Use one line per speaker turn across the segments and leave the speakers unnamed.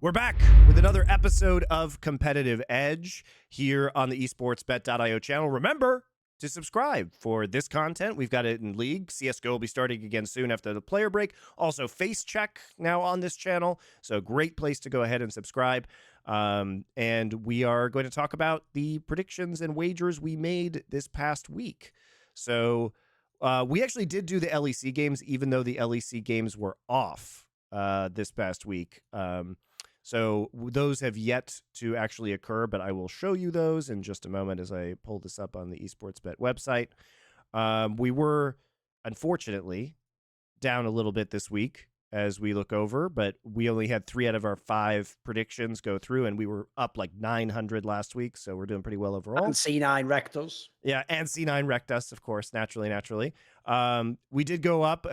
We're back with another episode of Competitive Edge here on the Esportsbet.io channel. Remember to subscribe for this content. We've got it in League. CSGO will be starting again soon after the player break. Also, Face Check now on this channel. So great place to go ahead and subscribe. And we are going to talk about the predictions and wagers we made this past week. So we actually did do the LEC games, even though the LEC games were off this past week. So those have yet to actually occur, but I will show you those in just a moment as I pull this up on the Esportsbet website. We were, unfortunately, down a little bit this week as we look over, but we only had 3 out of our 5 predictions go through, and we were up like 900 last week, so we're doing pretty well overall.
And C9 wrecked us.
Yeah, and C9 wrecked us, of course, naturally. We did go up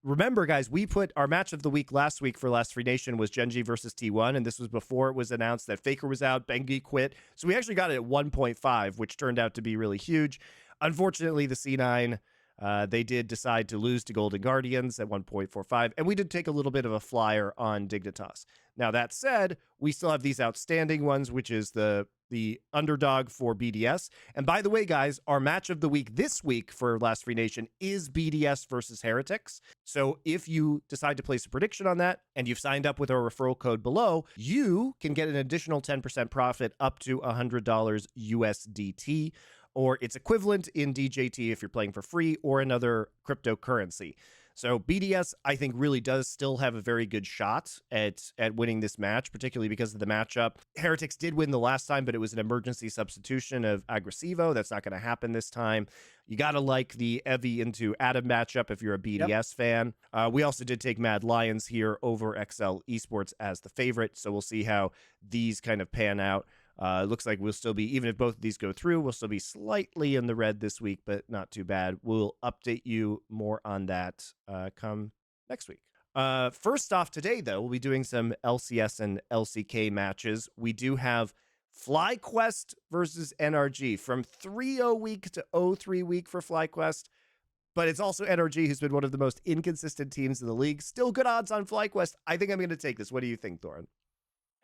remember, guys, we put our match of the week last week for Last Free Nation was Genji versus T1, and this was before it was announced that Faker was out, Bengi quit. So we actually got it at 1.5, which turned out to be really huge. Unfortunately, the C9, they did decide to lose to Golden Guardians at 1.45, and we did take a little bit of a flyer on Dignitas. Now, that said, we still have these outstanding ones, which is the underdog for BDS. And by the way, guys, our match of the week this week for Last Free Nation is BDS versus Heretics. So if you decide to place a prediction on that and you've signed up with our referral code below, you can get an additional 10% profit up to $100 USDT, or its equivalent in DJT if you're playing for free, or another cryptocurrency. So BDS, I think, really does still have a very good shot at winning this match, particularly because of the matchup. Heretics did win the last time, but it was an emergency substitution of Aggressivo. That's not going to happen this time. You got to like the Evie into Adam matchup if you're a BDS fan. We also did take Mad Lions here over XL Esports as the favorite, so we'll see how these kind of pan out. It looks like we'll still be, even if both of these go through, we'll still be slightly in the red this week, but not too bad. We'll update you more on that come next week. First off today, though, we'll be doing some LCS and LCK matches. We do have FlyQuest versus NRG from 3-0 week to 0-3 week for FlyQuest. But it's also NRG, who's been one of the most inconsistent teams in the league. Still good odds on FlyQuest. I think I'm going to take this. What do you think, Thorin?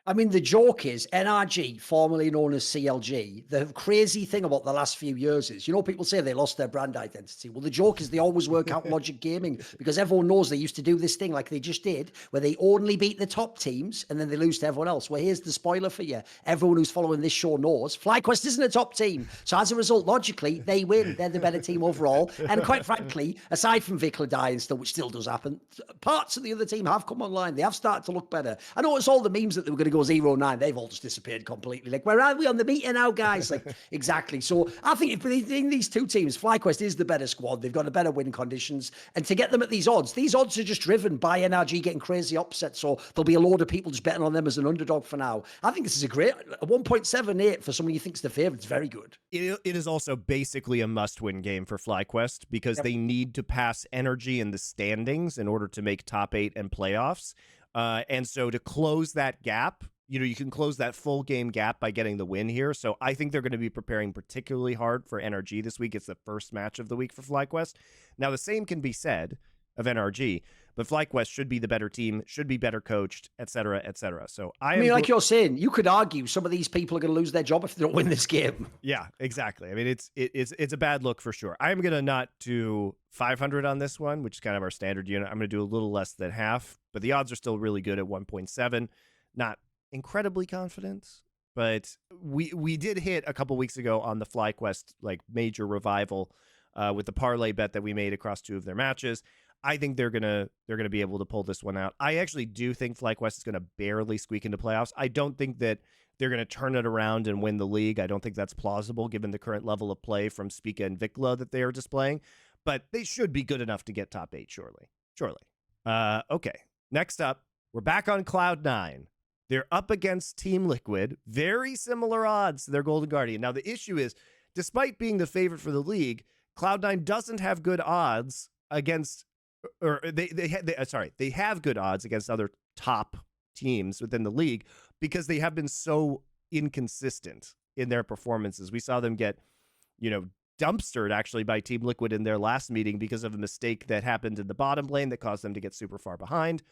I mean, the joke is NRG, formerly known as CLG, the crazy thing about the last few years is, people say they lost their brand identity. Well, the joke is they always work out Logic Gaming, because everyone knows they used to do this thing like they just did, where they only beat the top teams and then they lose to everyone else. Well, here's the spoiler for you. Everyone who's following this show knows FlyQuest isn't a top team. So as a result, logically, they win. They're the better team overall. And quite frankly, aside from Vikla dying still, which still does happen, parts of the other team have come online. They have started to look better. I noticed all the memes that they were going to go 0-9, they've all just disappeared completely. Like, where are we on the meter now, guys? Like, exactly. So I think in these two teams, FlyQuest is the better squad. They've got a better win conditions. And to get them at these odds are just driven by NRG getting crazy upsets. So there'll be a load of people just betting on them as an underdog for now. I think this is a 1.78 for someone you think's the favorite. It's very good.
It is also basically a must-win game for FlyQuest because they need to pass NRG in the standings in order to make top 8 and playoffs. And so to close that gap, you can close that full game gap by getting the win here. So I think they're going to be preparing particularly hard for NRG this week. It's the first match of the week for FlyQuest. Now, the same can be said of NRG, but FlyQuest should be the better team, should be better coached, et cetera, et cetera. So I mean,
like you're saying, you could argue some of these people are going to lose their job if they don't win this game.
Yeah, exactly. I mean, it's a bad look for sure. I'm going to not do 500 on this one, which is kind of our standard unit. I'm going to do a little less than half, but the odds are still really good at 1.7. Not incredibly confident, but we did hit a couple weeks ago on the FlyQuest major revival with the parlay bet that we made across 2 of their matches. I think they're gonna be able to pull this one out. I actually do think FlyQuest is gonna barely squeak into playoffs. I don't think that they're gonna turn it around and win the league. I don't think that's plausible given the current level of play from Spica and Vikla that they are displaying, but they should be good enough to get top 8 surely. Okay, next up, we're back on Cloud9. They're up against Team Liquid. Very similar odds to their Golden Guardian. Now, the issue is, despite being the favorite for the league, Cloud9 doesn't have good odds against, or they have good odds against other top teams within the league because they have been so inconsistent in their performances. We saw them get, dumpstered actually by Team Liquid in their last meeting because of a mistake that happened in the bottom lane that caused them to get super far behind.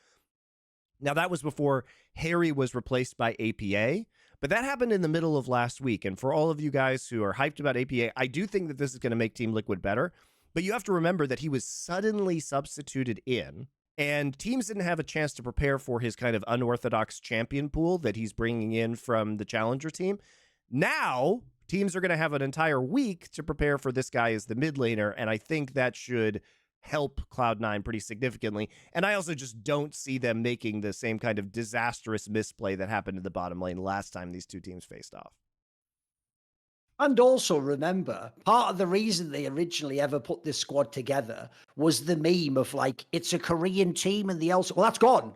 Now, that was before Harry was replaced by APA, but that happened in the middle of last week. And for all of you guys who are hyped about APA, I do think that this is going to make Team Liquid better. But you have to remember that he was suddenly substituted in, and teams didn't have a chance to prepare for his kind of unorthodox champion pool that he's bringing in from the challenger team. Now, teams are going to have an entire week to prepare for this guy as the mid laner, and I think that should help Cloud9 pretty significantly. And I also just don't see them making the same kind of disastrous misplay that happened in the bottom lane last time these two teams faced off.
And also remember, part of the reason they originally ever put this squad together was the meme of like, it's a Korean team and the else. Well, that's gone.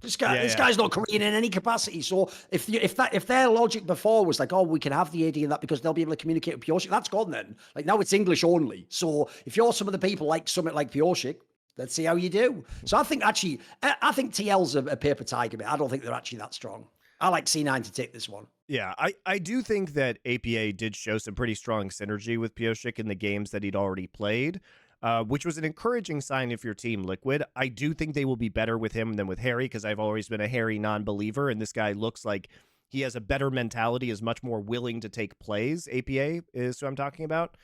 This guy's not Korean in any capacity. So if their logic before was like, oh, we can have the AD and that because they'll be able to communicate with Pioshik, that's gone then. Like now it's English only. So if you're some of the people like Summit like Pioshik, let's see how you do. So I think TL's a paper tiger, but I don't think they're actually that strong. I like C9 to take this one.
Yeah, I do think that APA did show some pretty strong synergy with Pioshik in the games that he'd already played. Which was an encouraging sign if your Team Liquid. I do think they will be better with him than with Harry, because I've always been a Harry non-believer, and this guy looks like he has a better mentality, is much more willing to take plays. APA is who I'm talking about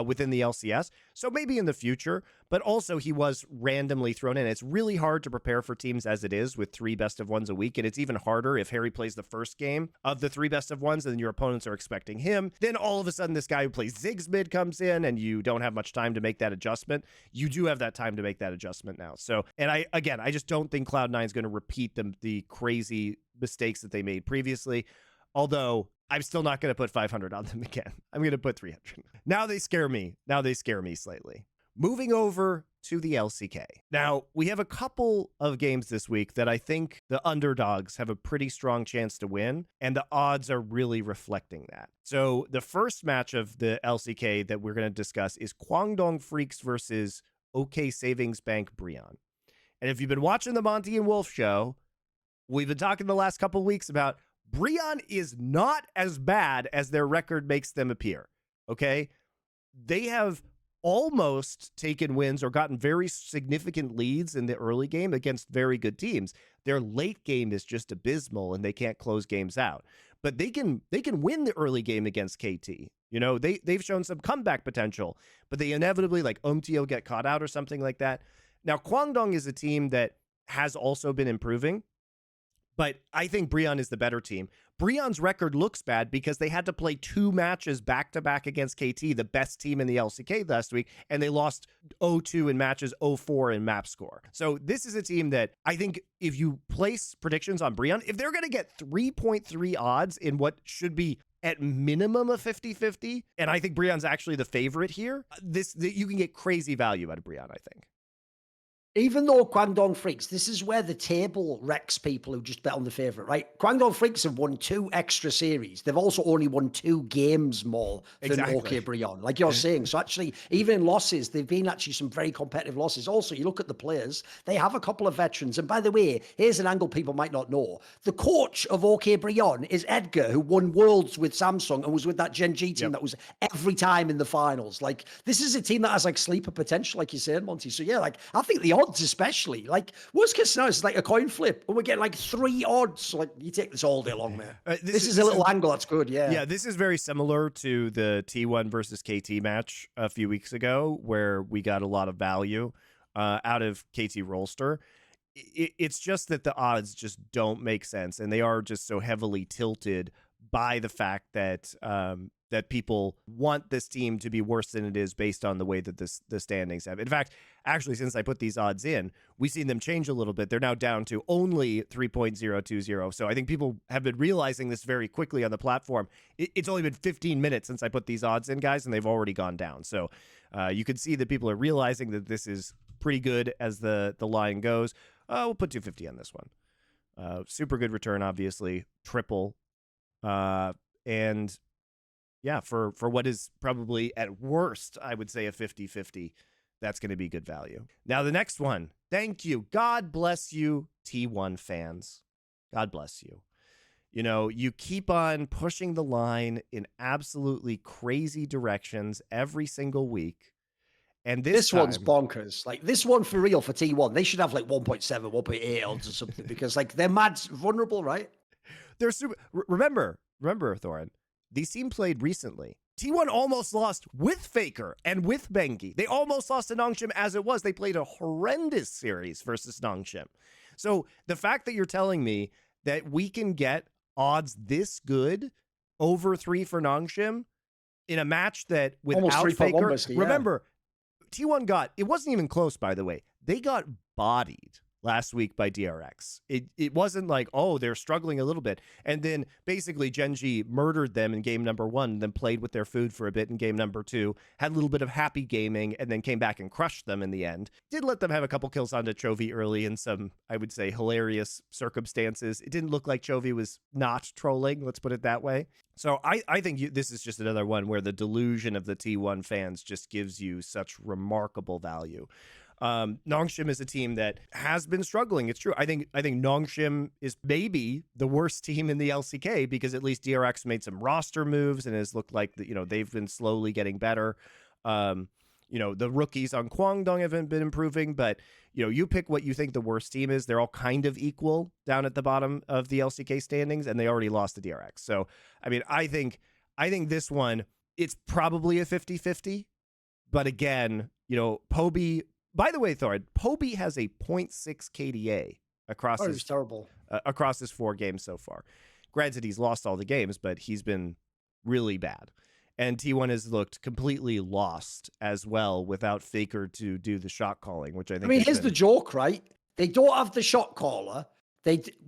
within the LCS. So maybe in the future, but also he was randomly thrown in. It's really hard to prepare for teams as it is with 3 best of ones a week, and it's even harder if Harry plays the first game of the 3 best of ones and your opponents are expecting him. Then all of a sudden this guy who plays Ziggs mid comes in and you don't have much time to make that adjustment. You do have that time to make that adjustment now. So, and I just don't think Cloud9 is going to repeat the crazy mistakes that they made previously. Although I'm still not going to put 500 on them again. I'm going to put 300. Now they scare me. Slightly. Moving over to the LCK. Now, we have a couple of games this week that I think the underdogs have a pretty strong chance to win, and the odds are really reflecting that. So the first match of the LCK that we're going to discuss is Kwangdong Freaks versus OK Savings Bank Brion. And if you've been watching the Monty and Wolf show, we've been talking the last couple of weeks about Brion is not as bad as their record makes them appear, okay? They have almost taken wins or gotten very significant leads in the early game against very good teams. Their late game is just abysmal, and they can't close games out. But they can win the early game against KT. You know, they've shown some comeback potential, but they inevitably, like, Umtio get caught out or something like that. Now, Kwangdong is a team that has also been improving, but I think Brion is the better team. Brion's record looks bad because they had to play 2 matches back-to-back against KT, the best team in the LCK last week, and they lost 0-2 in matches, 0-4 in map score. So this is a team that I think if you place predictions on Brion, if they're going to get 3.3 odds in what should be at minimum a 50-50, and I think Brion's actually the favorite here, you can get crazy value out of Brion, I think.
Even though Kwangdong Freaks, this is where the table wrecks people who just bet on the favorite, right? Kwangdong Freaks have won 2 extra series. They've also only won 2 games more than OK Brion, like you're saying. So actually, even in losses, they've been actually some very competitive losses. Also, you look at the players, they have a couple of veterans. And by the way, here's an angle people might not know. The coach of OK Brion is Edgar, who won Worlds with Samsung and was with that Gen G team that was every time in the finals. Like, this is a team that has like sleeper potential, like you said, Monty. So yeah, like, I think the odds especially, like, worst case scenario is like a coin flip and we're getting like 3 odds. Like, you take this all day long, man. This is a little angle that's good. Yeah, this
is very similar to the T1 versus KT match a few weeks ago where we got a lot of value out of KT Rolster. It's just that the odds just don't make sense, and they are just so heavily tilted by the fact that that people want this team to be worse than it is based on the way that the standings have. In fact, actually, since I put these odds in, we've seen them change a little bit. They're now down to only 3.020. So I think people have been realizing this very quickly on the platform. It's only been 15 minutes since I put these odds in, guys, and they've already gone down. So you can see that people are realizing that this is pretty good as the line goes. We'll put 250 on this one. Super good return, obviously. Triple. And yeah, for what is probably at worst, I would say a 50-50, that's going to be good value. Now, the next one. Thank you. God bless you, T1 fans. God bless you. You know, you keep on pushing the line in absolutely crazy directions every single week. And
This
time,
one's bonkers. Like this one for real for T1, they should have like 1.7, 1.8 odds or something because like they're mad vulnerable, right?
They're super. Remember, Thorin, these teams played recently. T1 almost lost with Faker and with Bengi. They almost lost to Nongshim as it was. They played a horrendous series versus Nongshim. So the fact that you're telling me that we can get odds this good over 3 for Nongshim in a match that without Faker,
basically, yeah.
Remember, T1 got, it wasn't even close, by the way. They got bodied last week by DRX. It wasn't like, oh, they're struggling a little bit. And then basically Genji murdered them in game number 1, then played with their food for a bit in game number 2, had a little bit of happy gaming, and then came back and crushed them in the end. Did let them have a couple kills onto Chovy early in some, I would say, hilarious circumstances. It didn't look like Chovy was not trolling, let's put it that way. So I think this is just another one where the delusion of the T1 fans just gives you such remarkable value. Nongshim is a team that has been struggling. It's true. I think Nongshim is maybe the worst team in the LCK because at least DRX made some roster moves and has looked like they've been slowly getting better. The rookies on Kwangdong haven't been improving, but you pick what you think the worst team is. They're all kind of equal down at the bottom of the LCK standings, and they already lost to DRX. So, I mean, I think this one, it's probably a 50-50, but again, PUBG. By the way, Thor, PUBG has a 0.6 KDA across his
terrible
across his 4 games so far. Granted, he's lost all the games, but he's been really bad. And T1 has looked completely lost as well without Faker to do the shot calling, which I think.
I mean, here's the joke, right? They don't have the shot caller.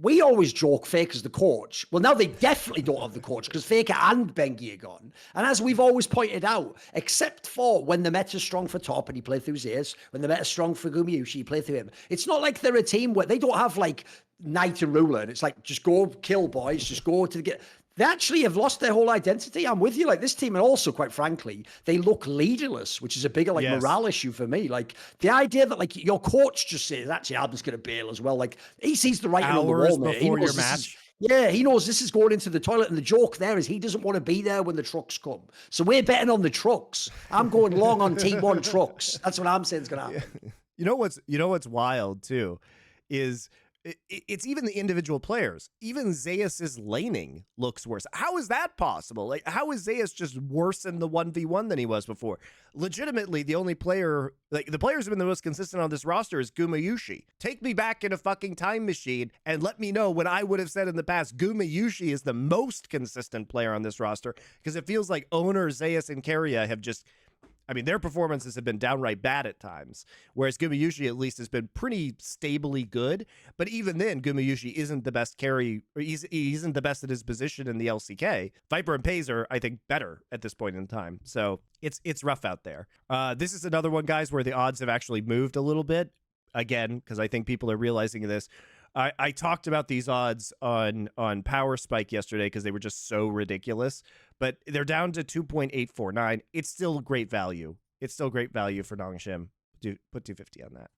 We always joke Faker's the coach. Well, now they definitely don't have the coach because Faker and Bengi are gone. And as we've always pointed out, except for when the meta's strong for top and he played through Zeus, when the meta's strong for Gumayushi, he played through him. It's not like they're a team where they don't have like Knight and Ruler. And it's like, just go kill boys, just go to the get. They actually have lost their whole identity. I'm with you. Like this team, and also, quite frankly, they look leaderless, which is a bigger morale issue for me. Like the idea that like your coach just says, actually, Album's going to bail as well. Like he sees the writing on the wall, mate.
Before your match.
He knows this is going into the toilet, and the joke there is he doesn't want to be there when the trucks come. So we're betting on the trucks. I'm going long on T1 trucks. That's what I'm saying is going to happen.
You know what's wild too is it's even the individual players. Even Zeus's laning looks worse. How is that possible? Like, how is Zeus just worse in the 1v1 than he was before? Legitimately, the only player, like the players who have been the most consistent on this roster is Gumayushi. Take me back in a fucking time machine and let me know when I would have said in the past Gumayushi is the most consistent player on this roster, because it feels like Owner, Zeus, and Keria have just, I mean, their performances have been downright bad at times, whereas Gumayushi at least has been pretty stably good. But even then, Gumayushi isn't the best carry, or he isn't the best at his position in the LCK. Viper and Paze are, I think, better at this point in time. So it's rough out there. This is another one, guys, where the odds have actually moved a little bit. Again, because I think people are realizing this. I talked about these odds on Power Spike yesterday because they were just so ridiculous, but they're down to 2.849. It's still great value. It's still great value for Nongshim. Put 250 on that.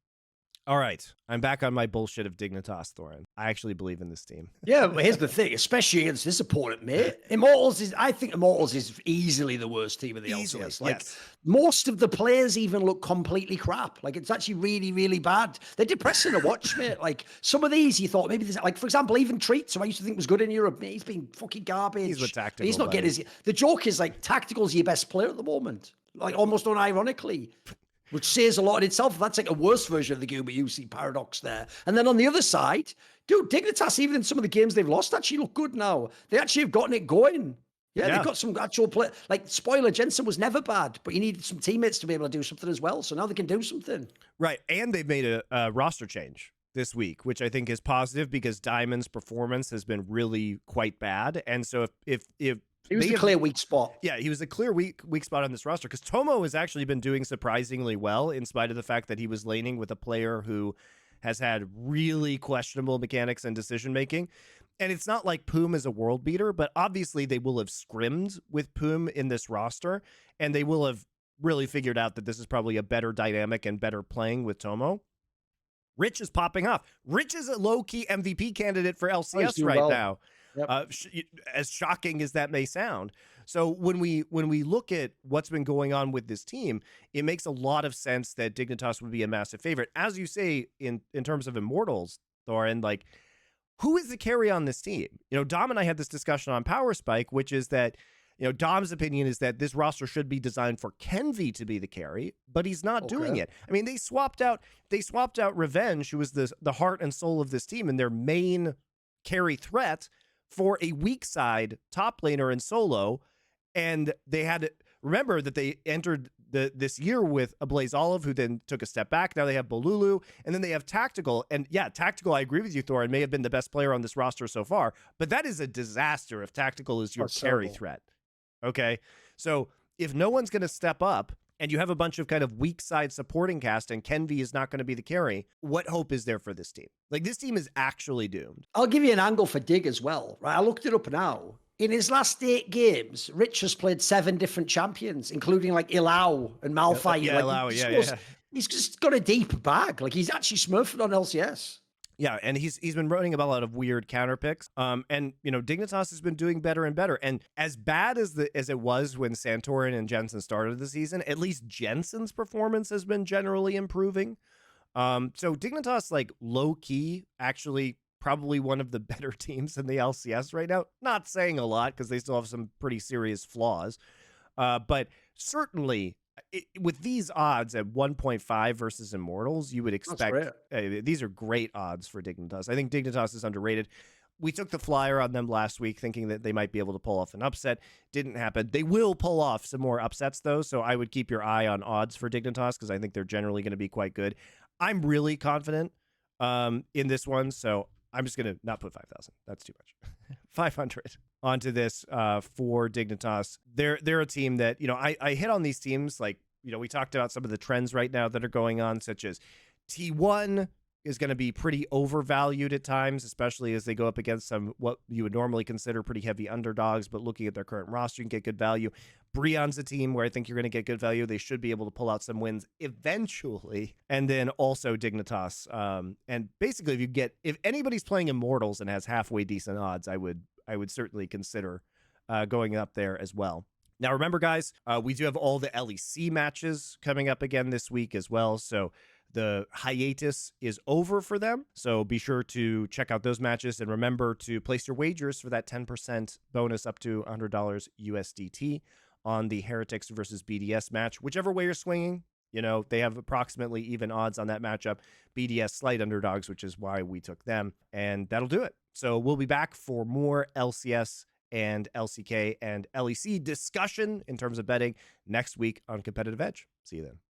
All right, I'm back on my bullshit of Dignitas, Thorin. I actually believe in this team.
Yeah, but here's the thing, especially against this opponent, mate. I think Immortals is easily the worst team of the LCS. Like, yes. Most of the players even look completely crap. Like, it's actually really, really bad. They're depressing to watch, mate. Like, some of these you thought maybe this, like, for example, even Treats, who I used to think was good in Europe, he's been fucking garbage.
He's with Tactical.
He's not getting his. The joke is, like, Tactical's your best player at the moment. Like, almost unironically. Which says a lot in itself. That's like a worse version of the Gumayushi paradox there. And then on the other side, dude, Dignitas, even in some of the games they've lost, actually look good now. They actually have gotten it going. Yeah, they've got some actual play. Like, spoiler, Jensen was never bad, but you needed some teammates to be able to do something as well. So now they can do something.
Right. And they've made a roster change this week, which I think is positive because Diamond's performance has been really quite bad. And so if
he was the clear weak spot.
Yeah, he was a clear weak spot on this roster because Tomo has actually been doing surprisingly well in spite of the fact that he was laning with a player who has had really questionable mechanics and decision-making. And it's not like Poom is a world beater, but obviously they will have scrimmed with Poom in this roster, and they will have really figured out that this is probably a better dynamic and better playing with Rich is popping off. Rich is a low-key MVP candidate for LCS right now.
Yep.
As shocking as that may sound. So when we look at what's been going on with this team, it makes a lot of sense that Dignitas would be a massive favorite. As you say, in terms of Immortals, Thorin, like, who is the carry on this team? You know, Dom and I had this discussion on Power Spike, which is that, you know, Dom's opinion is that this roster should be designed for Kenvi to be the carry, but he's not doing it. I mean, they swapped out Revenge, who was the heart and soul of this team and their main carry threat, for a weak side top laner in solo. And they had, remember that they entered this year with a Blaze Olive, who then took a step back. Now they have Bolulu, and then they have Tactical. And yeah, Tactical, I agree with you, Thorin, may have been the best player on this roster so far, but that is a disaster if Tactical is your carry threat. Okay, so if no one's going to step up and you have a bunch of kind of weak side supporting cast and Kenvi is not going to be the carry, what hope is there for this team? Like, this team is actually doomed.
I'll give you an angle for Dig as well, right? I looked it up now. In his last 8 games, Rich has played 7 different champions, including like Ilau and Malphite.
Yeah,
like,
Ilau,
he's just got a deep bag. Like, he's actually smurfed on LCS.
Yeah, and he's been running about a lot of weird counter picks. And you know, Dignitas has been doing better and better. And as bad as it was when Santorin and Jensen started the season, at least Jensen's performance has been generally improving. So Dignitas, like, low key, actually probably one of the better teams in the LCS right now. Not saying a lot because they still have some pretty serious flaws, but certainly, with these odds at 1.5 versus Immortals, you would expect these are great odds for Dignitas. I think Dignitas is underrated. We took the flyer on them last week thinking that they might be able to pull off an upset. Didn't happen. They will pull off some more upsets, though, so I would keep your eye on odds for Dignitas because I think they're generally going to be quite good. I'm really confident in this one, so I'm just going to not put 5,000. That's too much. 500 onto this for Dignitas. They're a team that, you know, I hit on these teams. Like, you know, we talked about some of the trends right now that are going on, such as T1 is going to be pretty overvalued at times, especially as they go up against some what you would normally consider pretty heavy underdogs, but looking at their current roster, you can get good value. Brion's a team where I think you're going to get good value. They should be able to pull out some wins eventually. And then also Dignitas. And basically, if anybody's playing Immortals and has halfway decent odds, I would certainly consider going up there as well. Now, remember, guys, we do have all the LEC matches coming up again this week as well. So the hiatus is over for them. So be sure to check out those matches and remember to place your wagers for that 10% bonus up to $100 USDT on the Heretics versus BDS match. Whichever way you're swinging, you know, they have approximately even odds on that matchup. BDS slight underdogs, which is why we took them. And that'll do it. So we'll be back for more LCS and LCK and LEC discussion in terms of betting next week on Competitive Edge. See you then.